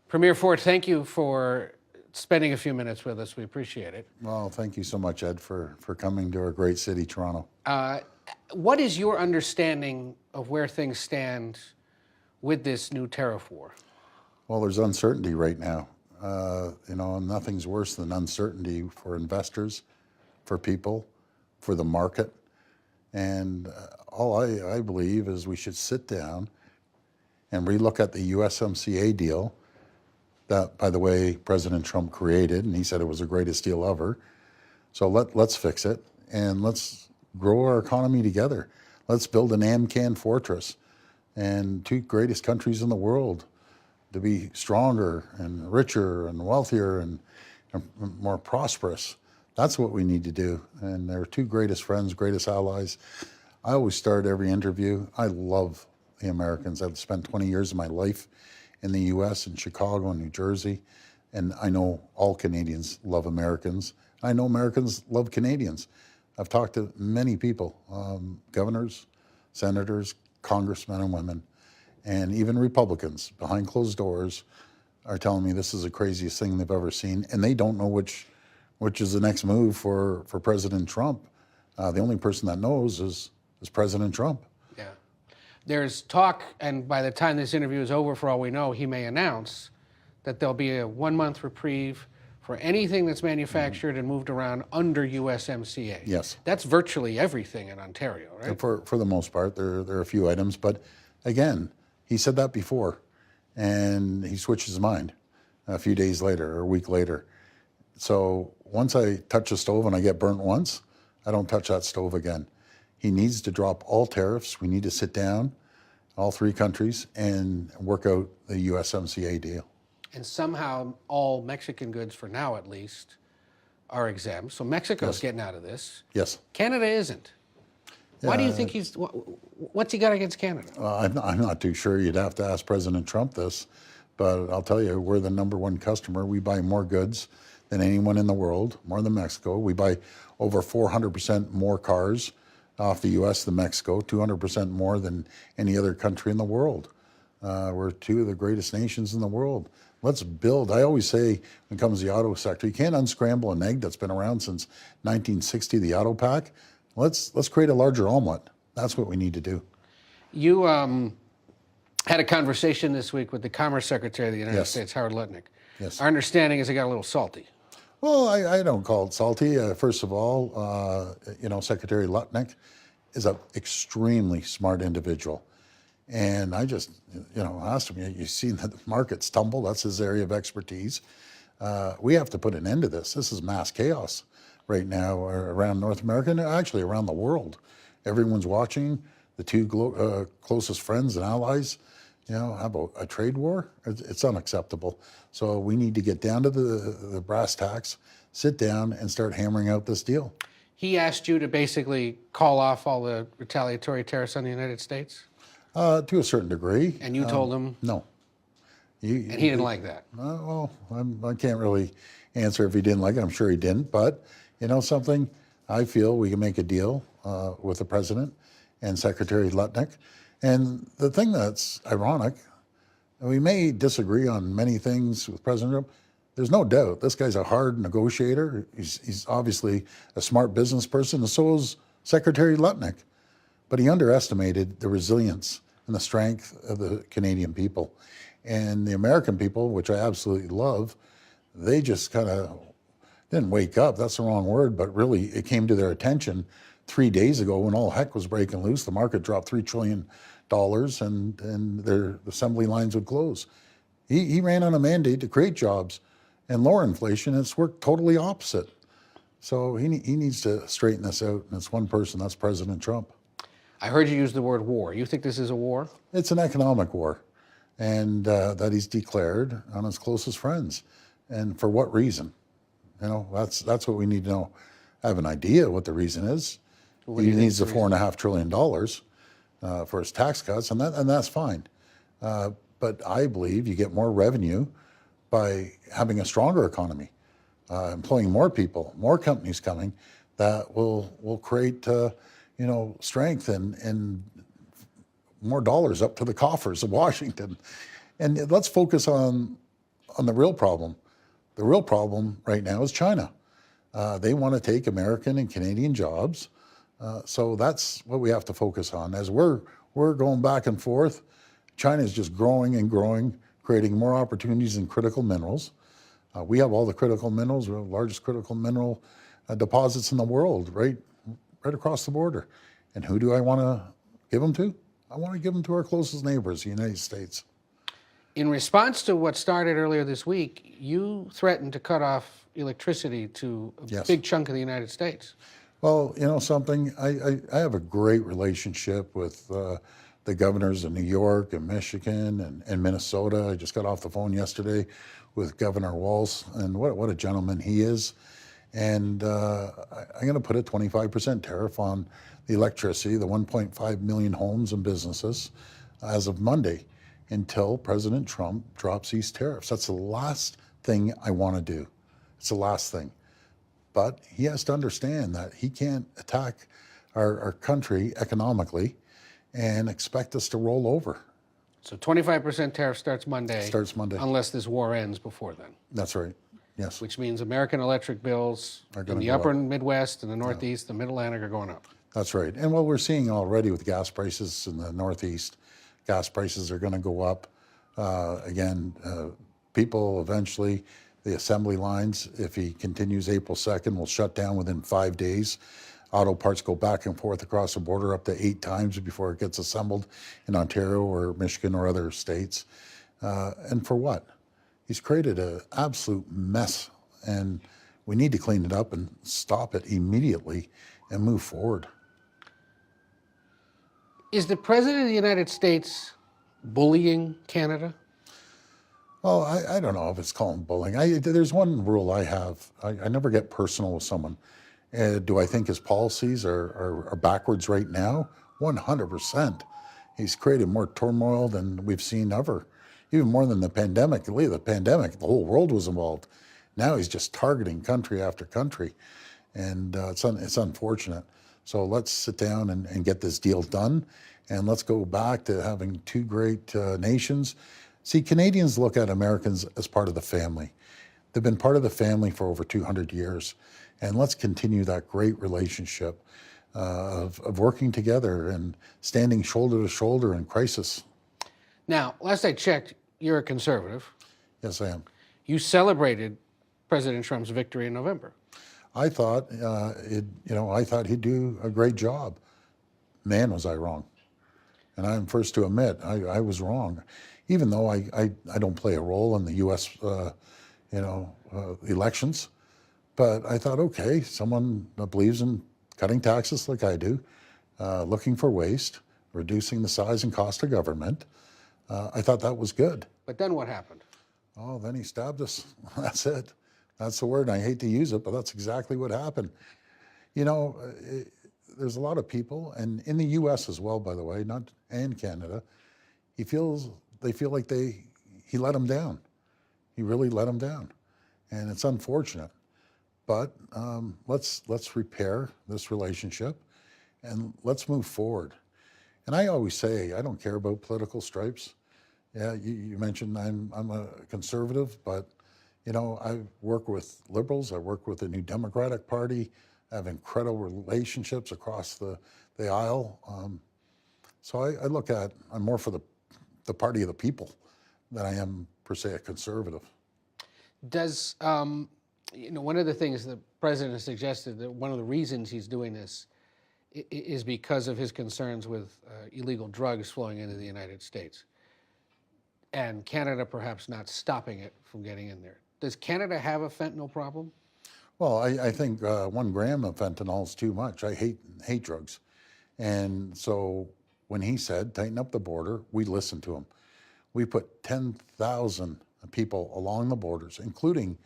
Premier Ford, thank you for spending a few minutes with us. We appreciate it. Well, thank you so much, Ed, for coming to our great city, Toronto. What is your understanding of where things stand with this new tariff war? Well, there's uncertainty right now. Nothing's worse than uncertainty for investors, for people, for the market. And all I believe is we should sit down and relook at the USMCA deal that, by the way, President Trump created, and he said it was the greatest deal ever. So let's fix it, and let's grow our economy together. Let's build an AMCAN fortress, and two greatest countries in the world to be stronger and richer and wealthier and more prosperous. That's what we need to do. And they're two greatest friends, greatest allies. I always start every interview. I love the Americans. I've spent 20 years of my life in the US, in Chicago and New Jersey. And I know all Canadians love Americans. I know Americans love Canadians. I've talked to many people, governors, senators, congressmen and women, and even Republicans behind closed doors are telling me this is the craziest thing they've ever seen. And they don't know which is the next move for President Trump. The only person that knows is President Trump. Yeah. There's talk, and by the time this interview is over, for all we know, he may announce that there'll be a 1-month reprieve for anything that's manufactured and moved around under USMCA. Yes. That's virtually everything in Ontario, right? For the most part, there are a few items, but again, he said that before, and he switched his mind a few days later or a week later. So once I touch a stove and I get burnt once, I don't touch that stove again. He needs to drop all tariffs. We need to sit down, all three countries, and work out the USMCA deal. And somehow all Mexican goods, for now at least, are exempt. So Mexico's getting out of this. Yes. Canada isn't. Why do you think what's he got against Canada? I'm not too sure. You'd have to ask President Trump this, but I'll tell you, we're the #1 customer. We buy more goods than anyone in the world, more than Mexico. We buy over 400% more cars off the U.S. than Mexico, 200% more than any other country in the world. We're two of the greatest nations in the world. Let's build. I always say when it comes to the auto sector, you can't unscramble an egg that's been around since 1960, the auto pack. Let's create a larger omelet. That's what we need to do. You had a conversation this week with the Commerce Secretary of the United States, Howard Lutnick. Yes. Our understanding is it got a little salty. Well, I don't call it salty. First of all, Secretary Lutnick is an extremely smart individual. And I just, asked him, you've seen the markets tumble. That's his area of expertise. We have to put an end to this. This is mass chaos right now around North America and actually around the world. Everyone's watching. The two closest friends and allies, have a trade war. It's unacceptable. So we need to get down to the brass tacks, sit down and start hammering out this deal. He asked you to basically call off all the retaliatory tariffs on the United States? To a certain degree. And you told him? No. And he didn't like that? Well, I can't really answer if he didn't like it. I'm sure he didn't. But, something, I feel we can make a deal with the president and Secretary Lutnick. And the thing that's ironic, we may disagree on many things with President Trump. There's no doubt this guy's a hard negotiator. He's obviously a smart business person, and so is Secretary Lutnick. But he underestimated the resilience and the strength of the Canadian people. And the American people, which I absolutely love, they just kind of didn't wake up. That's the wrong word, but really it came to their attention 3 days ago when all heck was breaking loose. The market dropped $3 trillion and their assembly lines would close. He ran on a mandate to create jobs and lower inflation, and it's worked totally opposite. So he needs to straighten this out, and it's one person, that's President Trump. I heard you use the word war. You think this is a war? It's an economic war, and that he's declared on his closest friends. And for what reason? That's what we need to know. I have an idea what the reason is. He needs the $4.5 trillion for his tax cuts, and that's fine. But I believe you get more revenue by having a stronger economy, employing more people, more companies coming that will create strength and more dollars up to the coffers of Washington. And let's focus on on the real problem. The real problem right now is China. They want to take American and Canadian jobs. So that's what we have to focus on. As we're going back and forth, China is just growing and growing, creating more opportunities in critical minerals. We have all the critical minerals, we're the largest critical mineral deposits in the world, right across the border. And who do I want to give them to? I want to give them to our closest neighbors, the United States. In response to what started earlier this week, you threatened to cut off electricity to a Yes. big chunk of the United States. Well, you know something, I have a great relationship with the governors of New York and Michigan and Minnesota. I just got off the phone yesterday with Governor Walz, and what a gentleman he is. And I'm going to put a 25% tariff on the electricity, the 1.5 million homes and businesses as of Monday until President Trump drops these tariffs. That's the last thing I want to do. It's the last thing. But he has to understand that he can't attack our country economically and expect us to roll over. So 25% tariff starts Monday. Starts Monday. Unless this war ends before then. That's right. Yes. Which means American electric bills in the upper Midwest and the Northeast, the Mid-Atlantic are going up. That's right. And what we're seeing already with gas prices in the Northeast, gas prices are going to go up. People eventually, the assembly lines, if he continues April 2nd, will shut down within 5 days. Auto parts go back and forth across the border up to 8 times before it gets assembled in Ontario or Michigan or other states. And for what? He's created an absolute mess, and we need to clean it up and stop it immediately and move forward. Is the President of the United States bullying Canada? Well, I don't know if it's called bullying. There's one rule I have. I never get personal with someone. Do I think his policies are backwards right now? 100%. He's created more turmoil than we've seen ever, even more than the pandemic. The pandemic, the whole world was involved. Now he's just targeting country after country, and it's unfortunate. So let's sit down and get this deal done, and let's go back to having two great nations. See, Canadians look at Americans as part of the family. They've been part of the family for over 200 years, and let's continue that great relationship of working together and standing shoulder to shoulder in crisis. Now, last I checked, you're a conservative. Yes, I am. You celebrated President Trump's victory in November. I thought, I thought he'd do a great job. Man, was I wrong. And I'm first to admit, I was wrong. Even though I don't play a role in the U.S. Elections, but I thought, okay, someone that believes in cutting taxes like I do, looking for waste, reducing the size and cost of government, I thought that was good. But then what happened? Oh, then he stabbed us. That's it. That's the word. I hate to use it, but that's exactly what happened. There's a lot of people, and in the U.S. as well, by the way, and Canada, they feel like he let them down. He really let them down, and it's unfortunate. But let's repair this relationship, and let's move forward. And I always say I don't care about political stripes. Yeah, you mentioned I'm a conservative, but I work with liberals. I work with the New Democratic Party. I have incredible relationships across the aisle. So I look at, I'm more for the party of the people than I am per se a conservative. Does, one of the things the president has suggested that one of the reasons he's doing this is because of his concerns with illegal drugs flowing into the United States. And Canada perhaps not stopping it from getting in there. Does Canada have a fentanyl problem? Well, I think 1 gram of fentanyl is too much. I hate drugs. And so when he said, tighten up the border, we listened to him. We put 10,000 people along the borders, including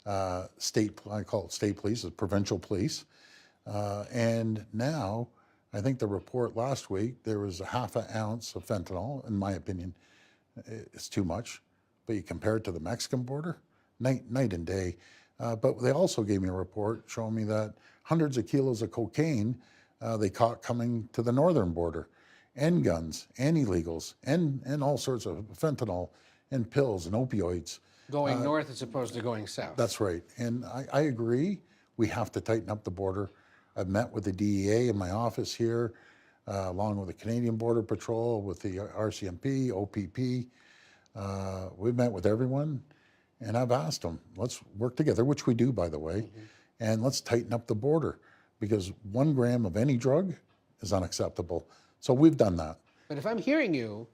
I call it state police, provincial police. And now, I think the report last week, there was a half an ounce of fentanyl, in my opinion, it's too much. But you compare it to the Mexican border, night and day. But they also gave me a report showing me that hundreds of kilos of cocaine they caught coming to the northern border, and guns, and illegals, and all sorts of fentanyl and pills and opioids. Going north as opposed to going south. That's right. And I agree. We have to tighten up the border. I've met with the DEA in my office here, along with the Canadian Border Patrol, with the RCMP, OPP. We've met with everyone, and I've asked them, let's work together, which we do, by the way, and let's tighten up the border, because 1 gram of any drug is unacceptable. So we've done that. But if I'm hearing you,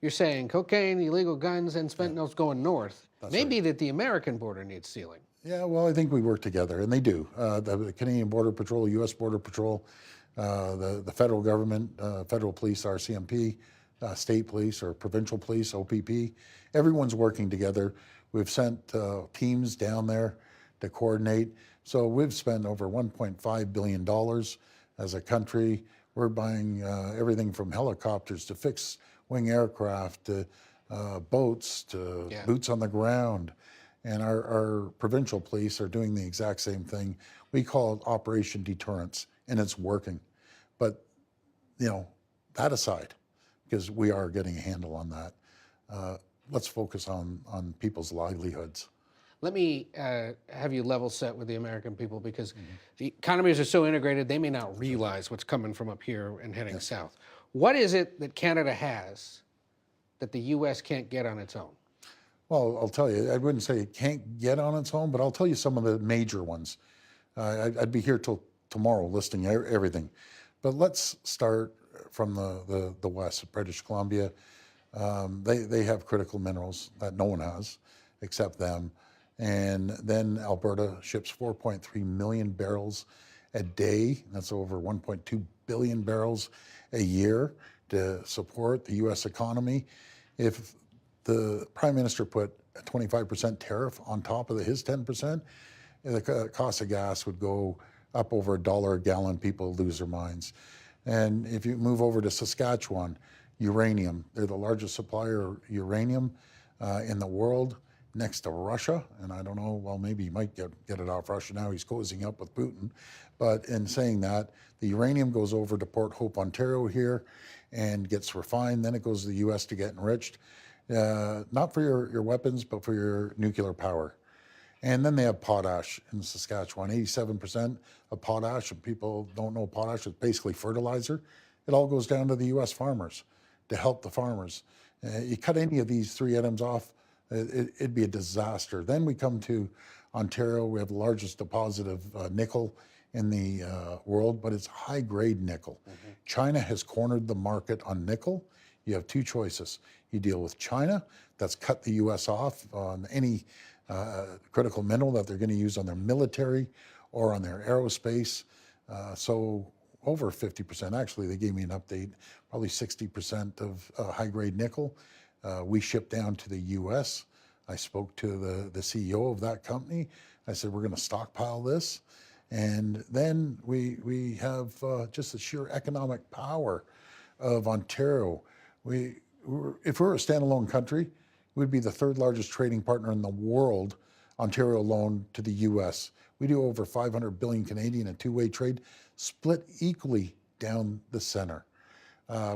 you're saying cocaine, illegal guns, and fentanyl's going north. Maybe that the American border needs sealing. Yeah, well, I think we work together, and they do. The Canadian Border Patrol, U.S. Border Patrol, the federal government, federal police, RCMP, state police or provincial police, OPP, everyone's working together. We've sent teams down there to coordinate. So we've spent over $1.5 billion as a country. We're buying everything from helicopters to fixed wing aircraft to boats to boots on the ground. And our provincial police are doing the exact same thing. We call it Operation Deterrence, and it's working. But, you know, that aside, because we are getting a handle on that, let's focus on people's livelihoods. Let me have you level set with the American people, because the economies are so integrated, they may not realize what's coming from up here and heading south. What is it that Canada has that the U.S. can't get on its own? Well, I'll tell you, I wouldn't say it can't get on its own, but I'll tell you some of the major ones. I'd be here till tomorrow listing everything. But let's start from the west, British Columbia. They have critical minerals that no one has except them. And then Alberta ships 4.3 million barrels a day. That's over 1.2 billion barrels a year to support the U.S. economy. If the Prime Minister put a 25% tariff on top of his 10%, the cost of gas would go up over $1 a gallon. People lose their minds. And if you move over to Saskatchewan, uranium, they're the largest supplier of uranium in the world, next to Russia. And I don't know, well, maybe he might get it off Russia now. He's cozying up with Putin. But in saying that, the uranium goes over to Port Hope, Ontario here and gets refined. Then it goes to the U.S. to get enriched. Not for your weapons, but for your nuclear power. And then they have potash in Saskatchewan, 87% of potash. And people don't know potash is basically fertilizer. It all goes down to the U.S. farmers to help the farmers. You cut any of these 3 items off, it'd be a disaster. Then we come to Ontario. We have the largest deposit of nickel in the world, but it's high-grade nickel. China has cornered the market on nickel. You have 2 choices. You deal with China, that's cut the U.S. off on any critical mineral that they're going to use on their military or on their aerospace. So over 50%, actually, they gave me an update, probably 60% of high-grade nickel we ship down to the U.S. I spoke to the CEO of that company. I said, we're going to stockpile this. And then we have just the sheer economic power of Ontario. If we're a standalone country, we'd be the 3rd largest trading partner in the world, Ontario alone, to the U.S. We do over 500 billion Canadian in two-way trade, split equally down the center.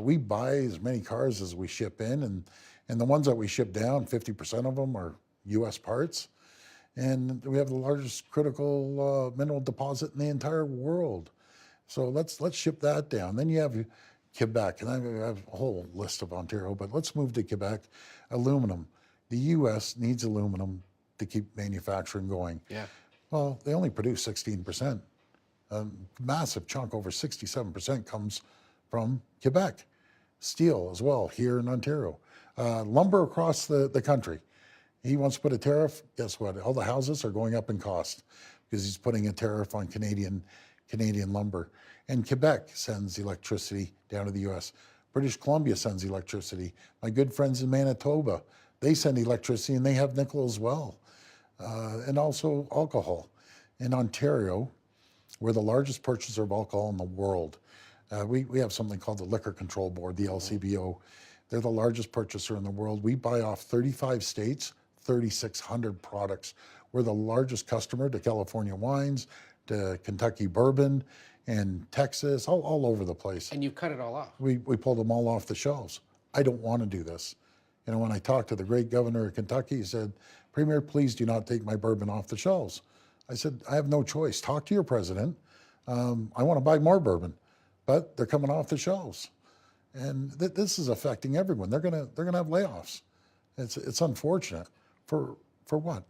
We buy as many cars as we ship in, and the ones that we ship down, 50% of them are U.S. parts. And we have the largest critical mineral deposit in the entire world. So let's ship that down. Then you have Quebec, and I have a whole list of Ontario, but let's move to Quebec. Aluminum. The U.S. needs aluminum to keep manufacturing going. Yeah. Well, they only produce 16%. A massive chunk, over 67%, comes from Quebec. Steel as well, here in Ontario. Lumber across the country. He wants to put a tariff. Guess what? All the houses are going up in cost because he's putting a tariff on Canadian lumber. And Quebec sends electricity down to the U.S. British Columbia sends electricity. My good friends in Manitoba, they send electricity, and they have nickel as well. And also alcohol. In Ontario, we're the largest purchaser of alcohol in the world. We have something called the Liquor Control Board, the LCBO. They're the largest purchaser in the world. We buy off 35 states, 3,600 products. We're the largest customer to California wines, to Kentucky bourbon, and Texas, all over the place. And you cut it all off. We pulled them all off the shelves. I don't want to do this. when I talked to the great governor of Kentucky, he said, Premier, please do not take my bourbon off the shelves. I said, I have no choice. Talk to your president. I want to buy more bourbon, but they're coming off the shelves. And this is affecting everyone. They're gonna have layoffs. It's unfortunate. For what?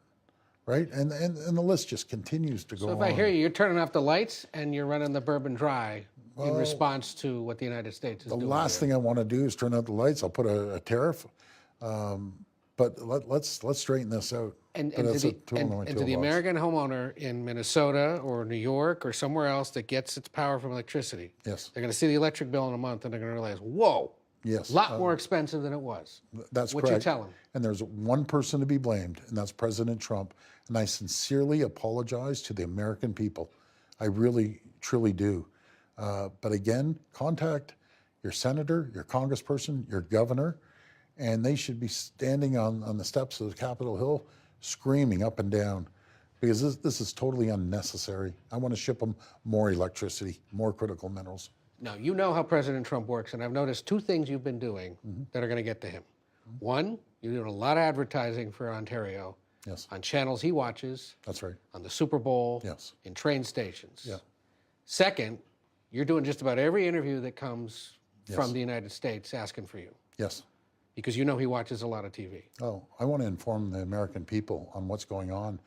Right? And the list just continues to go on. So if I hear you, you're turning off the lights and you're running the bourbon dry in response to what the United States is doing. The last thing I want to do is turn out the lights. I'll put a tariff. But let's straighten this out. And But to that's the, a tool in my and to the toolbox. American homeowner in Minnesota or New York or somewhere else that gets its power from electricity, Yes. they're going to see the electric bill in a month and they're going to realize, whoa, Yes. a lot more expensive than it was. That's What correct. you tell them. And there's one person to be blamed, and that's President Trump. And I sincerely apologize to the American people. I really, truly do. But again, contact your senator, your congressperson, your governor, and they should be standing on the steps of Capitol Hill screaming up and down, because this is totally unnecessary. I want to ship them more electricity, more critical minerals. Now, you know how President Trump works, and I've noticed two things you've been doing that are going to get to him. One, you're doing a lot of advertising for Ontario Yes, on channels he watches, that's right. on the Super Bowl, Yes. in train stations. Yeah. Second, you're doing just about every interview that comes Yes. from the United States asking for you, Yes. because you know he watches a lot of TV. Oh, I want to inform the American people on what's going on,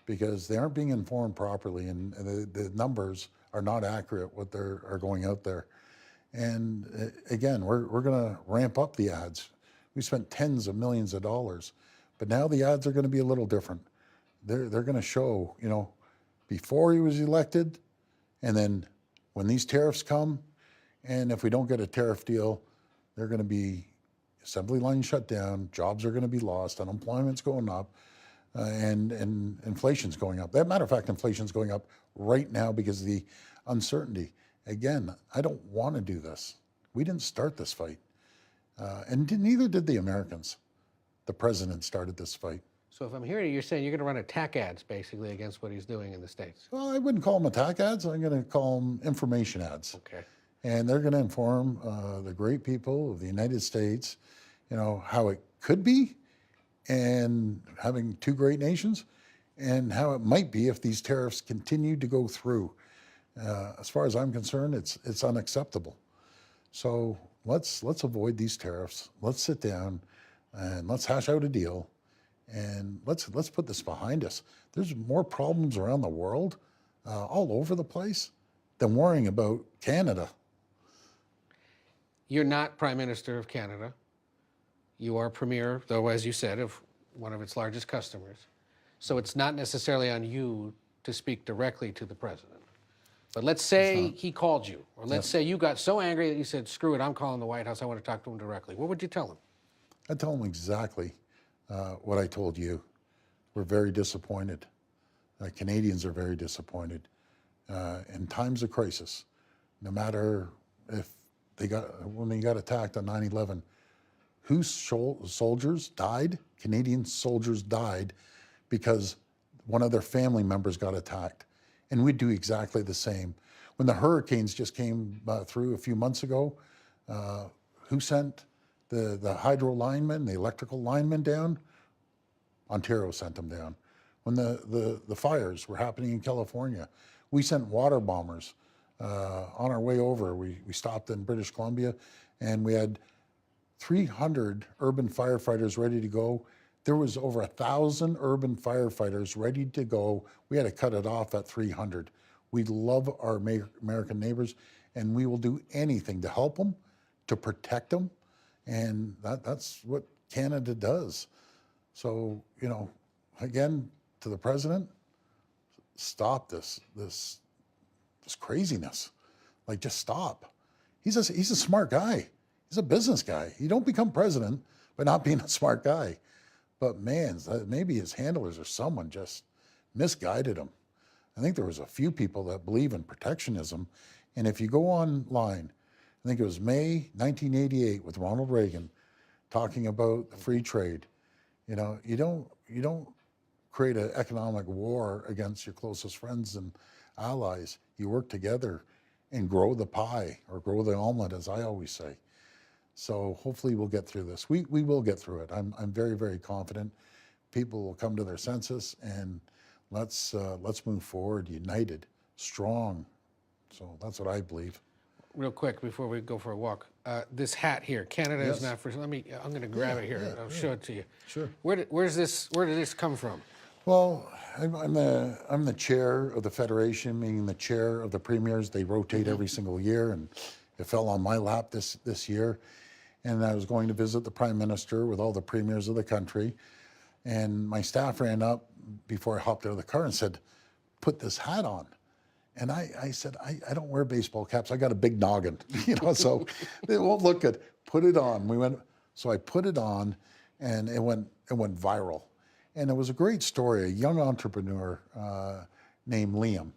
because they aren't being informed properly, and the numbers are not accurate what are going out there. And again, we're going to ramp up the ads. We spent tens of millions of dollars, but now the ads are going to be a little different. They're going to show, before he was elected, and then when these tariffs come, and if we don't get a tariff deal, they're going to be assembly lines shut down, jobs are going to be lost, unemployment's going up, and inflation's going up. As a matter of fact, inflation's going up right now because of the uncertainty. Again, I don't want to do this. We didn't start this fight, and neither did the Americans. The president started this fight. So if I'm hearing you, you're saying you're going to run attack ads basically against what he's doing in the States. Well, I wouldn't call them attack ads. I'm going to call them information ads. Okay. And they're going to inform the great people of the United States, how it could be, and having two great nations, and how it might be if these tariffs continue to go through. As far as I'm concerned, it's unacceptable. So let's avoid these tariffs. Let's sit down and let's hash out a deal, and let's put this behind us. There's more problems around the world, all over the place, than worrying about Canada. You're not Prime Minister of Canada. You are Premier, though, as you said, of one of its largest customers. So it's not necessarily on you to speak directly to the president. But let's say he called you, or let's say you got so angry that you said, screw it, I'm calling the White House, I want to talk to him directly. What would you tell him? I'd tell him exactly what I told you. We're very disappointed. Canadians are very disappointed. In times of crisis, no matter if when they got attacked on 9/11, whose soldiers died? Canadian soldiers died because one of their family members got attacked. And we'd do exactly the same. When the hurricanes just came through a few months ago, who sent the hydro linemen, the electrical linemen down? Ontario sent them down. When the fires were happening in California, we sent water bombers. On our way over, we stopped in British Columbia, and we had 300 urban firefighters ready to go. There was over 1,000 urban firefighters ready to go. We had to cut it off at 300. We love our American neighbors, and we will do anything to help them, to protect them, and that's what Canada does. So, again, to the president, stop this craziness. Like, just stop. He's a smart guy. He's a business guy. You don't become president by not being a smart guy. But man, maybe his handlers or someone just misguided him. I think there was a few people that believe in protectionism. And if you go online, I think it was May 1988 with Ronald Reagan talking about the free trade. You don't create an economic war against your closest friends and allies. You work together and grow the pie, or grow the omelet, as I always say. So hopefully we'll get through this. We will get through it. I'm very, very confident. People will come to their senses, and let's move forward, united, strong. So that's what I believe. Real quick before we go for a walk, this hat here, Canada is Yes. not for. I'm going to grab it here. yeah, I'll show it to you. Sure. Where did this come from? Well, I'm the chair of the federation, meaning the chair of the premiers. They rotate every single year, and it fell on my lap this year. And I was going to visit the prime minister with all the premiers of the country. And my staff ran up before I hopped out of the car and said, "Put this hat on." And I said, I don't wear baseball caps. I got a big noggin, so it won't look good. Put it on. So I put it on, and it went viral. And it was a great story. A young entrepreneur named Liam,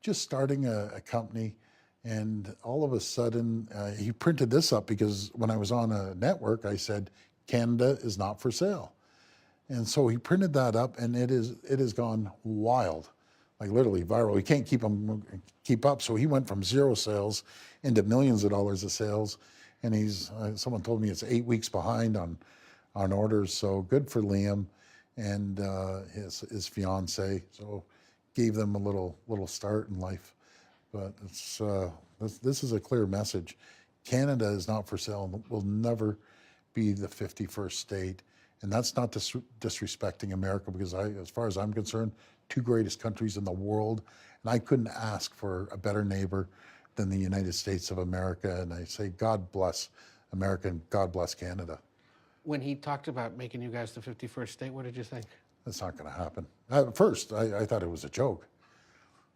just starting a company, and all of a sudden he printed this up because when I was on a network, I said, "Canada is not for sale." And so he printed that up, and it has gone wild, like literally viral. He can't keep up. So he went from 0 sales into millions of dollars of sales, and he's someone told me it's 8 weeks behind on orders. So good for Liam and his fiance. So gave them a little start in life. But this is a clear message. Canada is not for sale and will never be the 51st state. And that's not disrespecting America, because as far as I'm concerned, 2 greatest countries in the world, and I couldn't ask for a better neighbor than the United States of America. And I say, God bless America and God bless Canada. When he talked about making you guys the 51st state, what did you think? That's not going to happen. At first, I thought it was a joke.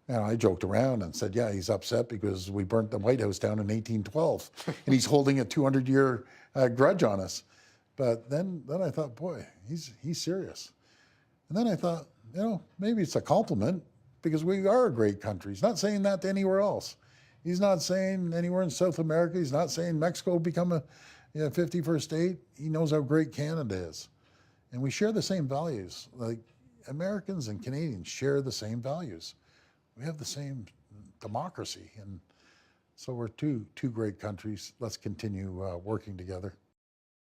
And I joked around and said, yeah, he's upset because we burnt the White House down in 1812, and he's holding a 200-year grudge on us. But then I thought, boy, he's serious. And then I thought, maybe it's a compliment, because we are a great country. He's not saying that to anywhere else. He's not saying anywhere in South America. He's not saying Mexico become a 51st state. He knows how great Canada is. And we share the same values. Like Americans and Canadians share the same values. We have the same democracy. And so we're two great countries. Let's continue working together.